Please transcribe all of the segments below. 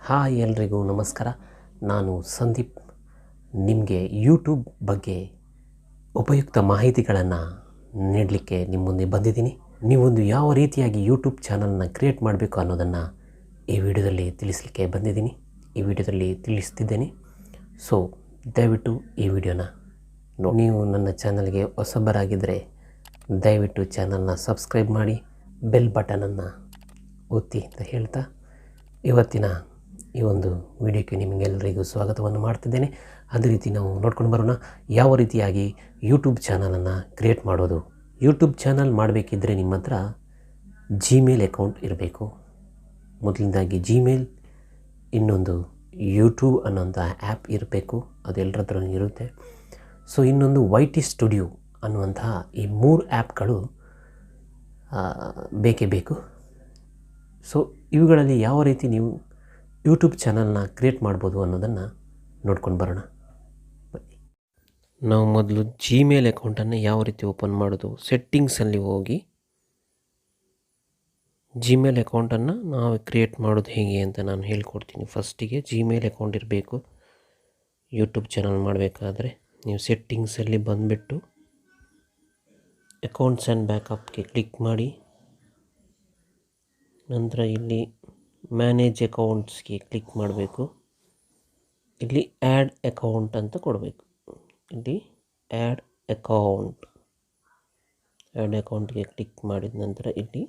Hi ಎಲ್ರಿಗೂ ನಮಸ್ಕಾರ. ನಾನು ಸಂದೀಪ್ ನಿಮಗೆ ಯೂಟ್ಯೂಬ್ ಬಗ್ಗೆ ಉಪಯುಕ್ತ ಮಾಹಿತಿಗಳನ್ನು ನೀಡಲಿಕ್ಕೆ ನಿಮ್ಮ ಮುಂದೆ ಬಂದಿದ್ದೀನಿ. ನೀವೊಂದು ಯಾವ ರೀತಿಯಾಗಿ ಯೂಟ್ಯೂಬ್ ಚಾನಲ್ನ ಕ್ರಿಯೇಟ್ ಮಾಡಬೇಕು ಅನ್ನೋದನ್ನು ಈ ವಿಡಿಯೋದಲ್ಲಿ ತಿಳಿಸಲಿಕ್ಕೆ ಬಂದಿದ್ದೀನಿ, ಈ ವಿಡಿಯೋದಲ್ಲಿ ತಿಳಿಸ್ತಿದ್ದೇನೆ. ಸೊ ದಯವಿಟ್ಟು ಈ ವಿಡಿಯೋನ ನೋಡಿ. ನೀವು ನನ್ನ ಚಾನಲ್ಗೆ ಹೊಸಬರಾಗಿದ್ದರೆ ದಯವಿಟ್ಟು ಚಾನಲ್ನ ಸಬ್ಸ್ಕ್ರೈಬ್ ಮಾಡಿ, ಬೆಲ್ ಬಟನನ್ನು ಒತ್ತಿ ಅಂತ ಹೇಳ್ತಾ ಇವತ್ತಿನ ಈ ಒಂದು ವಿಡಿಯೋಕ್ಕೆ ನಿಮಗೆಲ್ಲರಿಗೂ ಸ್ವಾಗತವನ್ನು ಮಾಡ್ತಿದ್ದೇನೆ. ಅದೇ ರೀತಿ ನಾವು ನೋಡ್ಕೊಂಡು ಬರೋಣ ಯಾವ ರೀತಿಯಾಗಿ ಯೂಟ್ಯೂಬ್ ಚಾನಲನ್ನು ಕ್ರಿಯೇಟ್ ಮಾಡೋದು. ಯೂಟ್ಯೂಬ್ ಚಾನಲ್ ಮಾಡಬೇಕಿದ್ರೆ ನಿಮ್ಮ ಹತ್ರ ಜಿಮೇಲ್ ಅಕೌಂಟ್ ಇರಬೇಕು. ಮೊದಲನೇದಾಗಿ ಜಿಮೇಲ್, ಇನ್ನೊಂದು ಯೂಟ್ಯೂಬ್ ಅನ್ನೋಂಥ ಆ್ಯಪ್ ಇರಬೇಕು, ಅದೆಲ್ಲರ ಹತ್ರ ಇರುತ್ತೆ. ಸೊ ಇನ್ನೊಂದು YT ಸ್ಟುಡಿಯೋ ಅನ್ನುವಂತಹ ಈ 3 ಆ್ಯಪ್ಗಳು ಬೇಕೇ ಬೇಕು. ಸೊ ಇವುಗಳಲ್ಲಿ ಯಾವ ರೀತಿ ನೀವು ಯೂಟ್ಯೂಬ್ ಚಾನಲ್ನ ಕ್ರಿಯೇಟ್ ಮಾಡ್ಬೋದು ಅನ್ನೋದನ್ನು ನೋಡ್ಕೊಂಡು ಬರೋಣ ಬನ್ನಿ. ನಾವು ಮೊದಲು ಜಿಮೇಲ್ ಅಕೌಂಟನ್ನು ಯಾವ ರೀತಿ ಓಪನ್ ಮಾಡೋದು, ಸೆಟ್ಟಿಂಗ್ಸಲ್ಲಿ ಹೋಗಿ ಜಿಮೇಲ್ ಅಕೌಂಟನ್ನು ನಾವು ಕ್ರಿಯೇಟ್ ಮಾಡೋದು ಹೇಗೆ ಅಂತ ನಾನು ಹೇಳ್ಕೊಡ್ತೀನಿ. ಫಸ್ಟಿಗೆ ಜಿಮೇಲ್ ಅಕೌಂಟ್ ಇರಬೇಕು. ಯೂಟ್ಯೂಬ್ ಚಾನಲ್ ಮಾಡಬೇಕಾದ್ರೆ ನೀವು ಸೆಟ್ಟಿಂಗ್ಸಲ್ಲಿ ಬಂದುಬಿಟ್ಟು ಅಕೌಂಟ್ಸ್ ಆ್ಯಂಡ್ ಬ್ಯಾಕಪ್ಗೆ ಕ್ಲಿಕ್ ಮಾಡಿ, ನಂತರ ಇಲ್ಲಿ ಮ್ಯಾನೇಜ್ ಅಕೌಂಟ್ಸ್ಗೆ ಕ್ಲಿಕ್ ಮಾಡಬೇಕು. ಇಲ್ಲಿ ಆ್ಯಡ್ ಅಕೌಂಟ್ ಅಂತ ಕೊಡಬೇಕು. ಇಲ್ಲಿ ಆ್ಯಡ್ ಅಕೌಂಟ್ಗೆ ಕ್ಲಿಕ್ ಮಾಡಿದ ನಂತರ ಇಲ್ಲಿ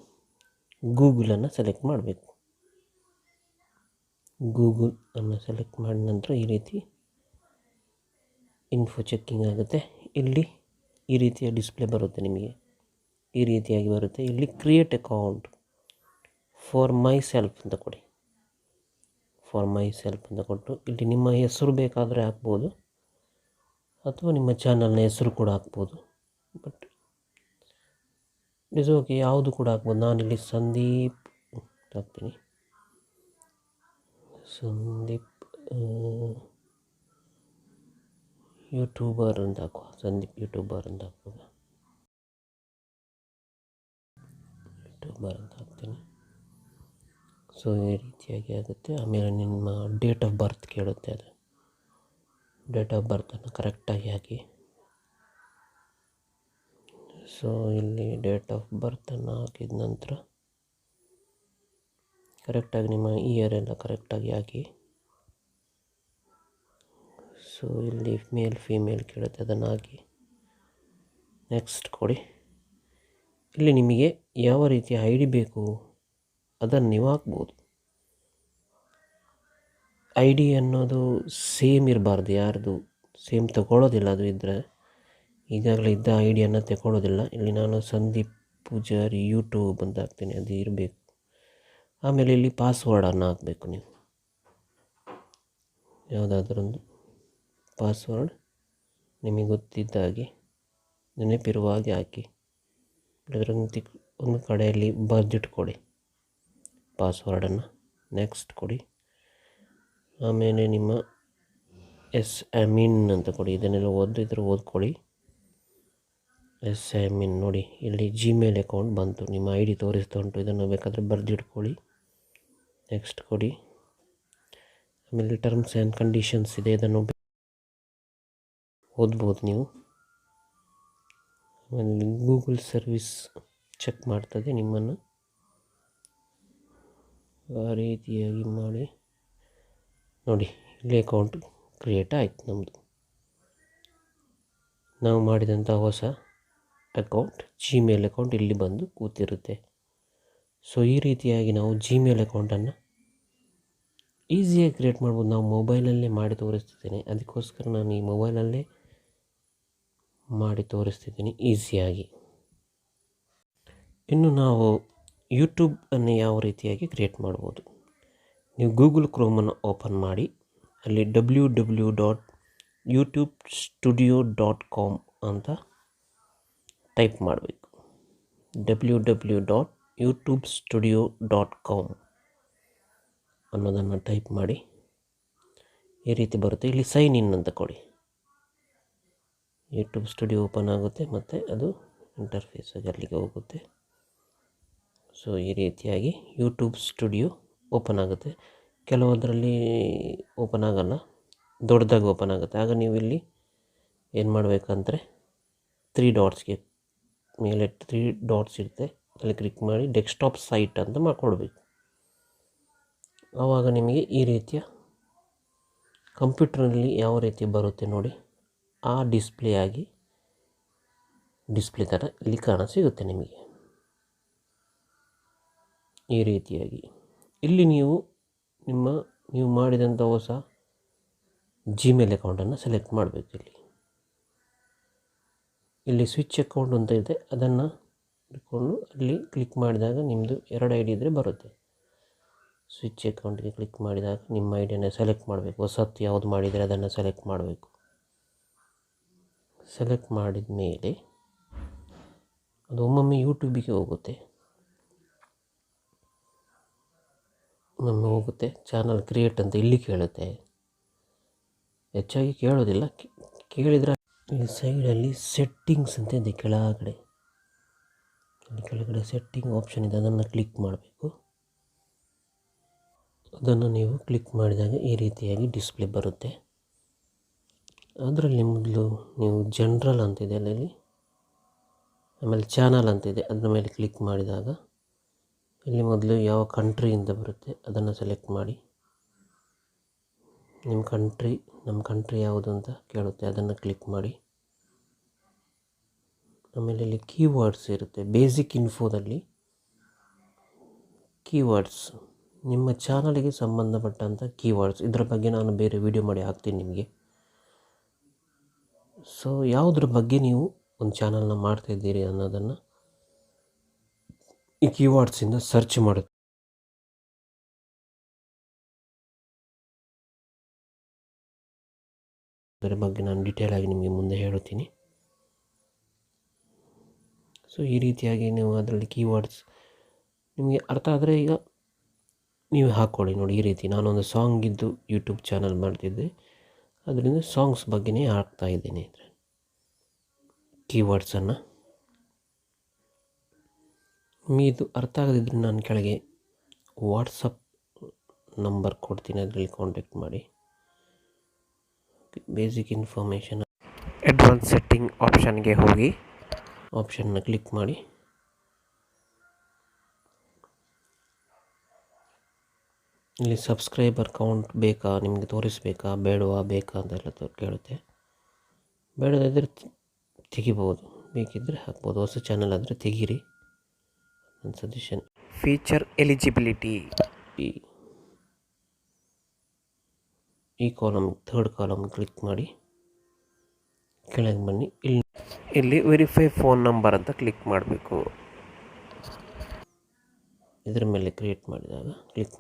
ಗೂಗಲನ್ನು ಸೆಲೆಕ್ಟ್ ಮಾಡಬೇಕು. ಗೂಗಲನ್ನು ಸೆಲೆಕ್ಟ್ ಮಾಡಿದ ನಂತರ ಈ ರೀತಿ ಇನ್ಫೋ ಚೆಕ್ಕಿಂಗ್ ಆಗುತ್ತೆ. ಇಲ್ಲಿ ಈ ರೀತಿಯ ಡಿಸ್ಪ್ಲೇ ಬರುತ್ತೆ, ನಿಮಗೆ ಈ ರೀತಿಯಾಗಿ ಬರುತ್ತೆ. ಇಲ್ಲಿ create account for my self ಅಂತ ಕೊಡಿ. ಫಾರ್ ಮೈ ಸೆಲ್ಫ್ ಅಂತ ಕೊಟ್ಟು ಇಲ್ಲಿ ನಿಮ್ಮ ಹೆಸರು ಬೇಕಾದರೆ ಹಾಕ್ಬೋದು, ಅಥವಾ ನಿಮ್ಮ ಚಾನಲ್ನ ಹೆಸರು ಕೂಡ ಹಾಕ್ಬೋದು. ಬಟ್ ಇಟ್ಸ್ ಓಕೆ, ಯಾವುದು ಕೂಡ ಹಾಕ್ಬೋದು. ನಾನಿಲ್ಲಿ ಸಂದೀಪ್ ಹಾಕ್ತೀನಿ. ಸಂದೀಪ್ ಯೂಟ್ಯೂಬರ್ ಅಂತ ಹಾಕುವ. ಸಂದೀಪ್ ಯೂಟ್ಯೂಬರ್ ಅಂತ ಹಾಕುವ. ಯೂಟ್ಯೂಬರ್ ಅಂತ ಹಾಕ್ತೀನಿ. ಸೊ ಈ ರೀತಿಯಾಗಿ ಆಗುತ್ತೆ. ಆಮೇಲೆ ನಿಮ್ಮ ಡೇಟ್ ಆಫ್ ಬರ್ತ್ ಕೇಳುತ್ತೆ. ಅದು ಡೇಟ್ ಆಫ್ ಬರ್ತನ್ನು ಕರೆಕ್ಟಾಗಿ ಹಾಕಿ. ಸೊ ಇಲ್ಲಿ ಡೇಟ್ ಆಫ್ ಬರ್ತನ್ನು ಹಾಕಿದ ನಂತರ ಕರೆಕ್ಟಾಗಿ ನಿಮ್ಮ ಇಯರ್ ಎಲ್ಲ ಕರೆಕ್ಟಾಗಿ ಹಾಕಿ. ಸೊ ಇಲ್ಲಿ ಮೇಲ್ ಫೀಮೇಲ್ ಕೇಳುತ್ತೆ, ಅದನ್ನು ಹಾಕಿ ನೆಕ್ಸ್ಟ್ ಕೊಡಿ. ಇಲ್ಲಿ ನಿಮಗೆ ಯಾವ ರೀತಿಯ ಐ ಡಿ ಬೇಕು ಅದನ್ನು ನೀವು ಹಾಕ್ಬೋದು. ಐ ಡಿ ಅನ್ನೋದು ಸೇಮ್ ಇರಬಾರ್ದು, ಯಾರ್ದು ಸೇಮ್ ತಗೊಳ್ಳೋದಿಲ್ಲ. ಅದು ಇದ್ದರೆ ಈಗಾಗಲೇ ಇದ್ದ ಐ ಡಿಯನ್ನು ತಗೊಳ್ಳೋದಿಲ್ಲ. ಇಲ್ಲಿ ನಾನು ಸಂದೀಪ್ ಪೂಜಾರಿ ಯೂಟ್ಯೂಬ್ ಅಂತ ಹಾಕ್ತೀನಿ, ಅದು ಇರಬೇಕು. ಆಮೇಲೆ ಇಲ್ಲಿ ಪಾಸ್ವರ್ಡನ್ನು ಹಾಕಬೇಕು. ನೀವು ಯಾವುದಾದ್ರೊಂದು ಪಾಸ್ವರ್ಡ್ ನಿಮಗೆ ಗೊತ್ತಿದ್ದ ಹಾಗೆ, ನೆನಪಿರುವ ಹಾಗೆ ಹಾಕಿ. ಒಂದು ಕಡೆಯಲ್ಲಿ ಬರೆದಿಟ್ಕೊಡಿ ಪಾಸ್ವರ್ಡನ್ನು. ನೆಕ್ಸ್ಟ್ ಕೊಡಿ. ಆಮೇಲೆ ನಿಮ್ಮ SMIN ಅಂತ ಕೊಡಿ. ಇದನ್ನೆಲ್ಲ ಓದ್ಕೊಳ್ಳಿ. SMIN ನೋಡಿ, ಇಲ್ಲಿ ಜಿಮೇಲ್ ಅಕೌಂಟ್ ಬಂತು, ನಿಮ್ಮ ಐ ಡಿ ತೋರಿಸ್ತಾ ಉಂಟು. ಇದನ್ನು ಬೇಕಾದರೆ ಬರೆದಿಟ್ಕೊಳ್ಳಿ. ನೆಕ್ಸ್ಟ್ ಕೊಡಿ. ಆಮೇಲೆ ಟರ್ಮ್ಸ್ ಆ್ಯಂಡ್ ಕಂಡೀಷನ್ಸ್ ಇದೆ, ಇದನ್ನು ಓದ್ಬೋದು ನೀವು. ಆಮೇಲೆ ಗೂಗಲ್ ಸರ್ವಿಸ್ ಚೆಕ್ ಮಾಡ್ತದೆ ನಿಮ್ಮನ್ನು. ಆ ರೀತಿಯಾಗಿ ಮಾಡಿ ನೋಡಿ. ಇಲ್ಲಿ ಅಕೌಂಟ್ ಕ್ರಿಯೇಟ್ ಆಯಿತು ನಮ್ಮದು. ನಾವು ಮಾಡಿದಂಥ ಹೊಸ ಅಕೌಂಟ್, ಜಿಮೇಲ್ ಅಕೌಂಟ್ ಇಲ್ಲಿ ಬಂದು ಕೂತಿರುತ್ತೆ. ಸೊ ಈ ರೀತಿಯಾಗಿ ನಾವು ಜಿಮೇಲ್ ಅಕೌಂಟನ್ನು ಈಸಿಯಾಗಿ ಕ್ರಿಯೇಟ್ ಮಾಡ್ಬೋದು. ನಾವು ಮೊಬೈಲಲ್ಲೇ ಮಾಡಿ ತೋರಿಸ್ತಿದ್ದೇನೆ, ಅದಕ್ಕೋಸ್ಕರ ನಾನು ಈ ಮೊಬೈಲಲ್ಲೇ ಮಾಡಿ ತೋರಿಸ್ತಿದ್ದೀನಿ ಈಸಿಯಾಗಿ. ಇನ್ನು ನಾವು ಯೂಟ್ಯೂಬನ್ನು ಯಾವ ರೀತಿಯಾಗಿ ಕ್ರಿಯೇಟ್ ಮಾಡ್ಬೋದು. ನೀವು ಗೂಗಲ್ ಕ್ರೋಮನ್ನು ಓಪನ್ ಮಾಡಿ, ಅಲ್ಲಿ www.youtubestudio.com ಅಂತ ಟೈಪ್ ಮಾಡಬೇಕು. www.youtubestudio.com ಅನ್ನೋದನ್ನು ಟೈಪ್ ಮಾಡಿ ಈ ರೀತಿ ಬರುತ್ತೆ. ಇಲ್ಲಿ ಸೈನ್ ಇನ್ ಅಂತ ಕೊಡಿ. ಯೂಟ್ಯೂಬ್ ಸ್ಟುಡಿಯೋ ಓಪನ್ ಆಗುತ್ತೆ, ಮತ್ತು ಅದು ಇಂಟರ್ಫೇಸ್ ಆಗಿ ಅಲ್ಲಿಗೆ ಹೋಗುತ್ತೆ. ಸೊ ಈ ರೀತಿಯಾಗಿ ಯೂಟ್ಯೂಬ್ ಸ್ಟುಡಿಯೋ ಓಪನ್ ಆಗುತ್ತೆ. ಕೆಲವೊಂದರಲ್ಲಿ ಓಪನ್ ಆಗಲ್ಲ, ದೊಡ್ಡದಾಗಿ ಓಪನ್ ಆಗುತ್ತೆ. ಆಗ ನೀವು ಇಲ್ಲಿ ಏನು ಮಾಡಬೇಕಂದ್ರೆ 3 ಡಾಟ್ಸ್ಗೆ ಮೇಲೆ 3 ಡಾಟ್ಸ್ ಇರುತ್ತೆ, ಅಲ್ಲಿ ಕ್ಲಿಕ್ ಮಾಡಿ ಡೆಸ್ಕ್ಟಾಪ್ ಸೈಟ್ ಅಂತ ಮಾಡಿಕೊಡ್ಬೇಕು. ಆವಾಗ ನಿಮಗೆ ಈ ರೀತಿಯ ಕಂಪ್ಯೂಟರ್ನಲ್ಲಿ ಯಾವ ರೀತಿ ಬರುತ್ತೆ ನೋಡಿ, ಆ ಡಿಸ್ಪ್ಲೇ ಥರ ಇಲ್ಲಿ ಸಿಗುತ್ತೆ ನಿಮಗೆ ಈ ರೀತಿಯಾಗಿ. ಇಲ್ಲಿ ನೀವು ಮಾಡಿದಂಥ ಹೊಸ ಜಿಮೇಲ್ ಅಕೌಂಟನ್ನು ಸೆಲೆಕ್ಟ್ ಮಾಡಬೇಕು. ಇಲ್ಲಿ ಸ್ವಿಚ್ ಅಕೌಂಟ್ ಅಂತ ಇದೆ, ಅದನ್ನು ಇಟ್ಕೊಂಡು ಅಲ್ಲಿ ಕ್ಲಿಕ್ ಮಾಡಿದಾಗ ನಿಮ್ಮದು 2 ID ಇದ್ದರೆ ಬರುತ್ತೆ. ಸ್ವಿಚ್ ಅಕೌಂಟ್ಗೆ ಕ್ಲಿಕ್ ಮಾಡಿದಾಗ ನಿಮ್ಮ ಐಡಿಯನ್ನು ಸೆಲೆಕ್ಟ್ ಮಾಡಬೇಕು. ಹೊಸತ್ತು ಯಾವುದು ಮಾಡಿದರೆ ಅದನ್ನು ಸೆಲೆಕ್ಟ್ ಮಾಡಬೇಕು. ಸೆಲೆಕ್ಟ್ ಮಾಡಿದ ಮೇಲೆ ಅದು ಒಮ್ಮೊಮ್ಮೆ ಯೂಟ್ಯೂಬಿಗೆ ಹೋಗುತ್ತೆ, ಚಾನಲ್ ಕ್ರಿಯೇಟ್ ಅಂತ ಇಲ್ಲಿ ಕೇಳುತ್ತೆ. ಹೆಚ್ಚಾಗಿ ಕೇಳೋದಿಲ್ಲ, ಕೇಳಿದರೆ ಈ ಸೈಡಲ್ಲಿ ಸೆಟ್ಟಿಂಗ್ಸ್ ಅಂತ ಇದೆ, ಕೆಳಗಡೆ ಸೆಟ್ಟಿಂಗ್ ಆಪ್ಷನ್ ಇದೆ, ಅದನ್ನು ಕ್ಲಿಕ್ ಮಾಡಬೇಕು. ಅದನ್ನು ನೀವು ಕ್ಲಿಕ್ ಮಾಡಿದಾಗ ಈ ರೀತಿಯಾಗಿ ಡಿಸ್ಪ್ಲೇ ಬರುತ್ತೆ. ಅದರಲ್ಲಿ ಮೊದಲು ನೀವು ಜನರಲ್ ಅಂತಿದೆ ಅಲ್ಲಿ, ಆಮೇಲೆ ಚಾನಲ್ ಅಂತಿದೆ, ಅದರ ಮೇಲೆ ಕ್ಲಿಕ್ ಮಾಡಿದಾಗ ಇಲ್ಲಿ ಮೊದಲು ಯಾವ ಕಂಟ್ರಿಯಿಂದ ಬರುತ್ತೆ ಅದನ್ನು ಸೆಲೆಕ್ಟ್ ಮಾಡಿ. ನಮ್ಮ ಕಂಟ್ರಿ ಯಾವುದು ಅಂತ ಕೇಳುತ್ತೆ, ಅದನ್ನು ಕ್ಲಿಕ್ ಮಾಡಿ. ಆಮೇಲೆ ಇಲ್ಲಿ ಕೀವರ್ಡ್ಸ್ ಇರುತ್ತೆ, ಬೇಸಿಕ್ ಇನ್ಫೋದಲ್ಲಿ ಕೀವರ್ಡ್ಸ್, ನಿಮ್ಮ ಚಾನಲ್ಗೆ ಸಂಬಂಧಪಟ್ಟಂಥ ಕೀವರ್ಡ್ಸ್. ಇದರ ಬಗ್ಗೆ ನಾನು ಬೇರೆ ವಿಡಿಯೋ ಮಾಡಿ ಹಾಕ್ತೀನಿ ನಿಮಗೆ. ಸೊ ಯಾವುದ್ರ ಬಗ್ಗೆ ನೀವು ಒಂದು ಚಾನಲ್ನ ಮಾಡ್ತಾಯಿದ್ದೀರಿ ಅನ್ನೋದನ್ನು ಈ ಕೀವರ್ಡ್ಸಿಂದ ಸರ್ಚ್ ಮಾಡುತ್ತೆ. ಅದರ ಬಗ್ಗೆ ನಾನು ಡೀಟೇಲಾಗಿ ನಿಮಗೆ ಮುಂದೆ ಹೇಳುತ್ತೀನಿ. ಸೊ ಈ ರೀತಿಯಾಗಿ ನೀವು ಅದರಲ್ಲಿ ಕೀವರ್ಡ್ಸ್ ನಿಮಗೆ ಅರ್ಥ ಆದರೆ ಈಗ ನೀವು ಹಾಕ್ಕೊಳ್ಳಿ. ನೋಡಿ ಈ ರೀತಿ ನಾನೊಂದು ಸಾಂಗಿದ್ದು ಯೂಟ್ಯೂಬ್ ಚಾನಲ್ ಮಾಡ್ತಿದ್ದೆ, ಅದರಿಂದ ಸಾಂಗ್ಸ್ ಬಗ್ಗೆನೇ ಹಾಕ್ತಾ ಇದ್ದೇನೆ ಅಂದರೆ ಕೀವರ್ಡ್ಸನ್ನು. ಇದು ಅರ್ಥ ಆಗದಿದ್ದರೆ ನಾನು ಕೆಳಗೆ ವಾಟ್ಸಪ್ ನಂಬರ್ ಕೊಡ್ತೀನಿ, ಅದರಲ್ಲಿ ಕಾಂಟ್ಯಾಕ್ಟ್ ಮಾಡಿ. ಬೇಸಿಕ್ ಇನ್ಫಾರ್ಮೇಷನ್ ಅಡ್ವಾನ್ಸ್ ಸೆಟ್ಟಿಂಗ್ ಆಪ್ಷನ್ಗೆ ಹೋಗಿ ಆಪ್ಷನ್ನ ಕ್ಲಿಕ್ ಮಾಡಿ. ಇಲ್ಲಿ ಸಬ್ಸ್ಕ್ರೈಬರ್ ಕೌಂಟ್ ಬೇಕಾ ನಿಮಗೆ ತೋರಿಸಬೇಕಾ ಬೇಡವಾ ಅಂತೆಲ್ಲ ಕೇಳುತ್ತೆ. ಬೇಡದಿದ್ದರೆ ತೆಗಿಬೋದು, ಬೇಕಿದ್ದರೆ ಹಾಕ್ಬೋದು. ಹೊಸ ಚಾನಲ್ ಆದರೆ ತೆಗೀರಿ, ನನ್ನ ಸಜೆಷನ್. ಫೀಚರ್ ಎಲಿಜಿಬಿಲಿಟಿ, ಈ ಕಾಲಮ್ 3rd ಕಾಲಮ್ ಕ್ಲಿಕ್ ಮಾಡಿ ಕೆಳಗೆ ಬನ್ನಿ. ಇಲ್ಲಿ ವೆರಿಫೈ ಫೋನ್ ನಂಬರ್ ಅಂತ ಕ್ಲಿಕ್ ಮಾಡಬೇಕು. ಇದರ ಮೇಲೆ ಕ್ಲಿಕ್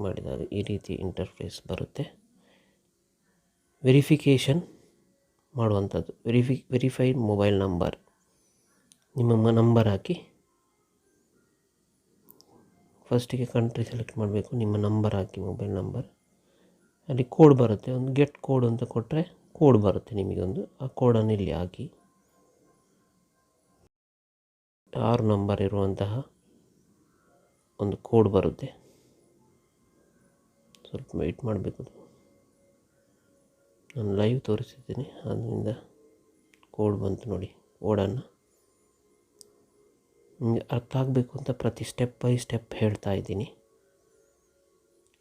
ಮಾಡಿದಾಗ ಈ ರೀತಿ ಇಂಟರ್ಫೇಸ್ ಬರುತ್ತೆ. ವೆರಿಫಿಕೇಷನ್ ಮಾಡುವಂಥದ್ದು, ವೆರಿಫೈಡ್ ಮೊಬೈಲ್ ನಂಬರ್, ನಿಮ್ಮ ನಂಬರ್ ಹಾಕಿ. ಫಸ್ಟಿಗೆ ಕಂಟ್ರಿ ಸೆಲೆಕ್ಟ್ ಮಾಡಬೇಕು, ನಿಮ್ಮ ನಂಬರ್ ಹಾಕಿ, ಮೊಬೈಲ್ ನಂಬರ್. ಅಲ್ಲಿ ಕೋಡ್ ಬರುತ್ತೆ, ಒಂದು ಗೆಟ್ ಕೋಡ್ ಅಂತ ಕೊಟ್ಟರೆ ಕೋಡ್ ಬರುತ್ತೆ ನಿಮಗೊಂದು. ಆ ಕೋಡನ್ನು ಇಲ್ಲಿ ಹಾಕಿ. 6 ನಂಬರ್ ಇರುವಂತಹ ಒಂದು ಕೋಡ್ ಬರುತ್ತೆ, ಸ್ವಲ್ಪ ವೆಯ್ಟ್ ಮಾಡಬೇಕು. ನಾನು ಲೈವ್ ತೋರಿಸಿದ್ದೀನಿ, ಅದರಿಂದ ಕೋಡ್ ಬಂತು ನೋಡಿ. ಕೋಡನ್ನು ನಿಮಗೆ ಅರ್ಥ ಆಗಬೇಕು ಅಂತ ಪ್ರತಿ ಸ್ಟೆಪ್ ಬೈ ಸ್ಟೆಪ್ ಹೇಳ್ತಾ ಇದ್ದೀನಿ.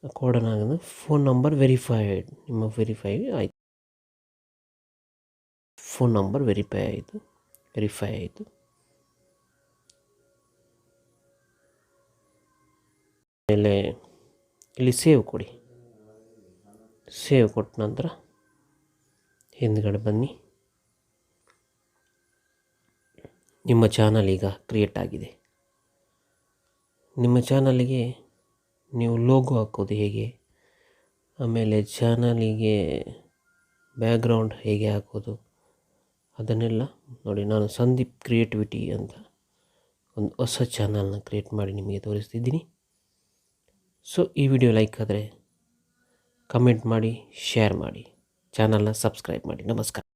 ಆ ಕೋಡನ್ನು ಫೋನ್ ನಂಬರ್ ವೆರಿಫೈಡ್, ನಿಮ್ಮ ವೆರಿಫೈ ಆಯಿತು, ಫೋನ್ ನಂಬರ್ ವೆರಿಫೈ ಆಯಿತು. ಆಮೇಲೆ ಇಲ್ಲಿ ಸೇವ್ ಕೊಡಿ. ಸೇವ್ ಕೊಟ್ಟ ನಂತರ ಹಿಂದ್ಗಡೆ ಬನ್ನಿ. ನಿಮ್ಮ ಚಾನಲ್ ಈಗ ಕ್ರಿಯೇಟ್ ಆಗಿದೆ. ನಿಮ್ಮ ಚಾನಲಿಗೆ ನೀವು ಲೋಗೋ ಹಾಕೋದು ಹೇಗೆ, ಆಮೇಲೆ ಚಾನಲಿಗೆ ಬ್ಯಾಕ್ಗ್ರೌಂಡ್ ಹೇಗೆ ಹಾಕೋದು ಅದನ್ನೆಲ್ಲ ನೋಡಿ. ನಾನು ಸಂದೀಪ್ ಕ್ರಿಯೇಟಿವಿಟಿ ಅಂತ ಒಂದು ಹೊಸ ಚಾನಲ್ನ ಕ್ರಿಯೇಟ್ ಮಾಡಿ ನಿಮಗೆ ತೋರಿಸ್ತಿದ್ದೀನಿ. ಸೊ ಈ ವಿಡಿಯೋ ಲೈಕ್ ಆದರೆ ಕಮೆಂಟ್ ಮಾಡಿ, ಶೇರ್ ಮಾಡಿ, ಚಾನಲ್ನ ಸಬ್ಸ್ಕ್ರೈಬ್ ಮಾಡಿ. ನಮಸ್ಕಾರ.